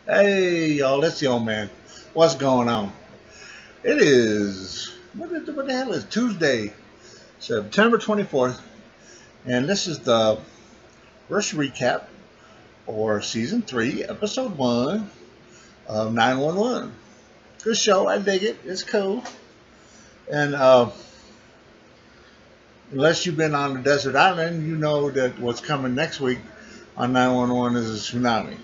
Hey, y'all, it's the old man. What's going on? It is, what the hell is Tuesday, September 24th, and this is the first recap or season 3, episode 1 of 911. Good show, I dig it. It's cool. And unless you've been on a desert island, you know that what's coming next week on 911 is a tsunami.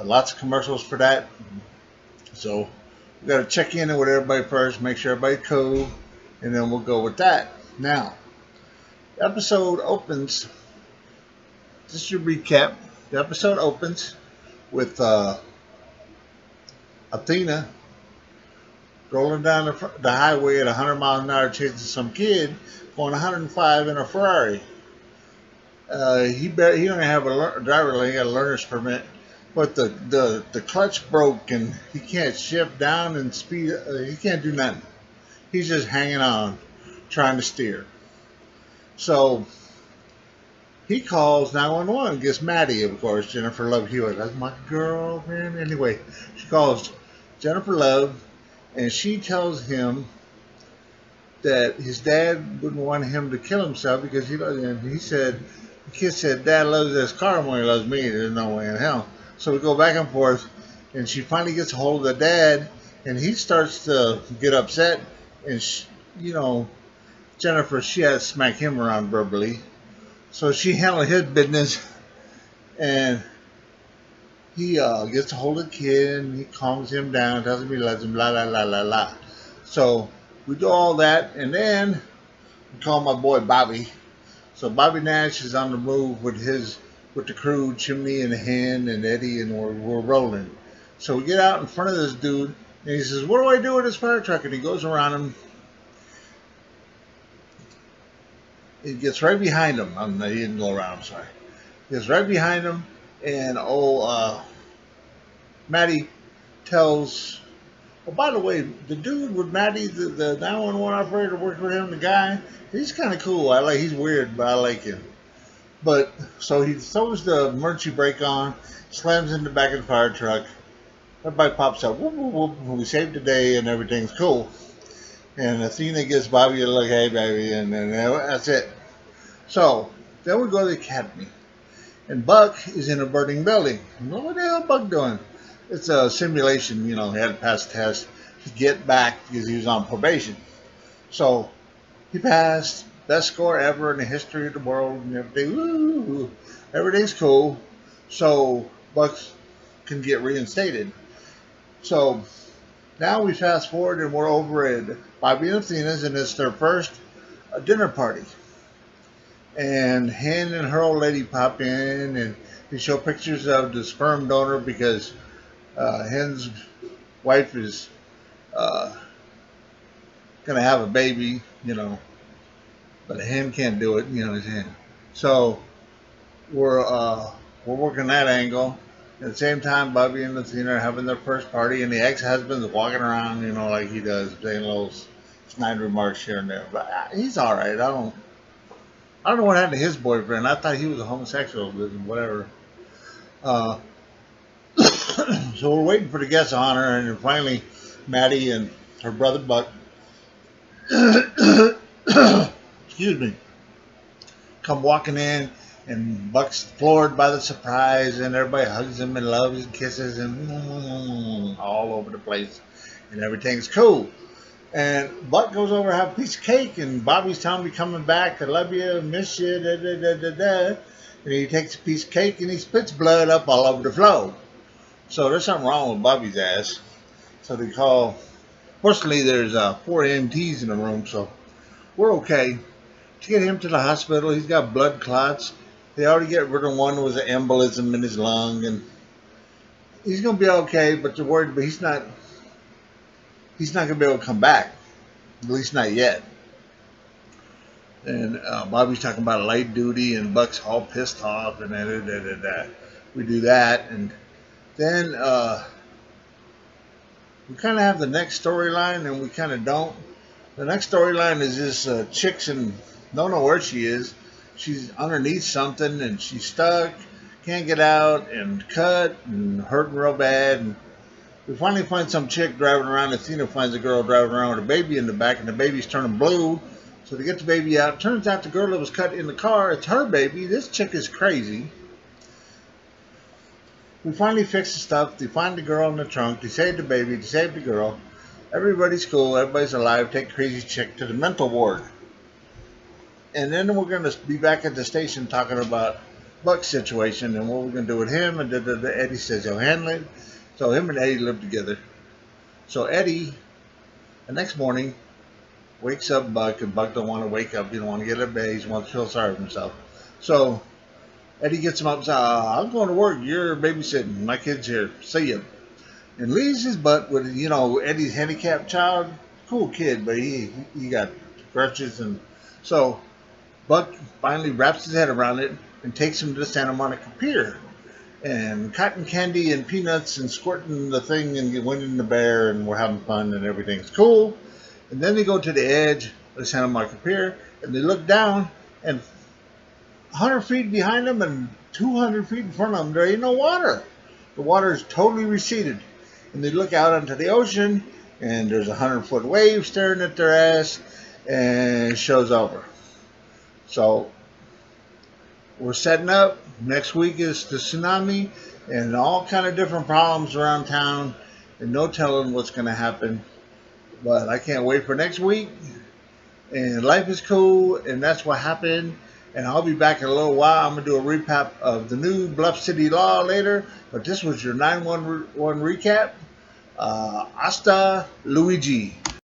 Lots of commercials for that. So we got to check in with everybody first, make sure everybody's cool, and then we'll go with that. Now, the episode opens, just to recap, the episode opens with Athena rolling down the highway at 100 miles an hour chasing some kid going 105 in a Ferrari. He don't have a driver license, he got a learner's permit, but the clutch broke and he can't shift down and speed. He can't do nothing. He's just hanging on, trying to steer. So he calls 911, gets Maddie, of course, Jennifer Love Hewitt. That's my girl, man. Anyway, she calls Jennifer Love, and she tells him that his dad wouldn't want him to kill himself because he said, the kid said, Dad loves this car more than he loves me. There's no way in hell. So we go back and forth, and she finally gets a hold of the dad, and he starts to get upset, and Jennifer, she had to smack him around verbally. So she handled his business, and he gets a hold of the kid, and he calms him down, tells him he loves him, la la la la la. So we do all that, and then we call my boy Bobby. So Bobby Nash is on the move with the crew, Chimney and Hen and Eddie, and we're rolling. So we get out in front of this dude, and he says, "What do I do with this fire truck?" And he goes around him. He gets right behind him. He didn't go around. I'm sorry. He gets right behind him, and Maddie tells. Oh, by the way, the dude with Maddie, the 911 operator, works with him. The guy, he's kind of cool. He's weird, but I like him. But so he throws the emergency brake on, slams in the back of the fire truck. Everybody pops up. Whoop, whoop, whoop. We saved the day, and everything's cool. And Athena gives Bobby a look, hey baby, and then that's it. So then we go to the academy, and Buck is in a burning building. What the hell Buck doing? It's a simulation. He had to pass the test to get back because he was on probation. So he passed, best score ever in the history of the world, and everything. Woo, everything's cool. So Buck can get reinstated. So now we fast forward and we're over at Bobby and Athena's, and it's their first dinner party. And Hen and her old lady pop in, and they show pictures of the sperm donor because Hen's wife is uh, going to have a baby, but Hen can't do it, it's Hen. So we're working that angle. At the same time, Bobby and Athena are having their first party, and the ex-husband's walking around, like he does, saying little snide remarks here and there. But he's all right. I don't know what happened to his boyfriend. I thought he was a homosexual, but whatever. Uh, so we're waiting for the guests on her, and then finally, Maddie and her brother Buck, excuse me, come walking in, and Buck's floored by the surprise, and everybody hugs him and loves and kisses him all over the place, and everything's cool. And Buck goes over to have a piece of cake, and Bobby's telling me coming back, I love you, miss you, da da da da da. And he takes a piece of cake and he spits blood up all over the floor. So there's something wrong with Bobby's ass. So they call. Fortunately, there's 4 EMTs in the room, so we're okay. To get him to the hospital, he's got blood clots. They already get rid of one with an embolism in his lung, and he's gonna be okay. But they're worried, but he's not. He's not gonna be able to come back. At least not yet. And Bobby's talking about light duty, and Buck's all pissed off, and da. We do that, and then we kind of have the next storyline, and we kind of don't. The next storyline is this chick's and don't know where she is. She's underneath something, and she's stuck. can't get out and cut and hurting real bad. And we finally find some chick driving around. Athena finds a girl driving around with a baby in the back, and the baby's turning blue. So they get the baby out. Turns out the girl that was cut in the car, it's her baby. This chick is crazy. We finally fix the stuff. They find the girl in the trunk. They save the baby. They save the girl. Everybody's cool. Everybody's alive. Take crazy chick to the mental ward. And then we're going to be back at the station talking about Buck's situation and what we're going to do with him. And Eddie says he'll handle it. So him and Eddie live together. So Eddie, the next morning, wakes up Buck, and Buck don't want to wake up. He don't want to get out of bed. He wants to feel sorry for himself. So Eddie gets him up and says, I'm going to work. You're babysitting. My kid's here. See ya. And leaves his butt with, Eddie's handicapped child. Cool kid, but he got crutches. And so Buck finally wraps his head around it and takes him to the Santa Monica Pier. And cotton candy and peanuts and squirting the thing and winning the bear, and we're having fun and everything's cool. And then they go to the edge of the Santa Monica Pier and they look down, and 100 feet behind them and 200 feet in front of them, there ain't no water. The water is totally receded. And they look out onto the ocean, and there's a 100-foot wave staring at their ass, and show's over. So we're setting up. Next week is the tsunami and all kind of different problems around town, and no telling what's going to happen. But I can't wait for next week. And life is cool, and that's what happened. And I'll be back in a little while. I'm going to do a recap of the new Bluff City Law later. But this was your 911 recap. Hasta Luigi.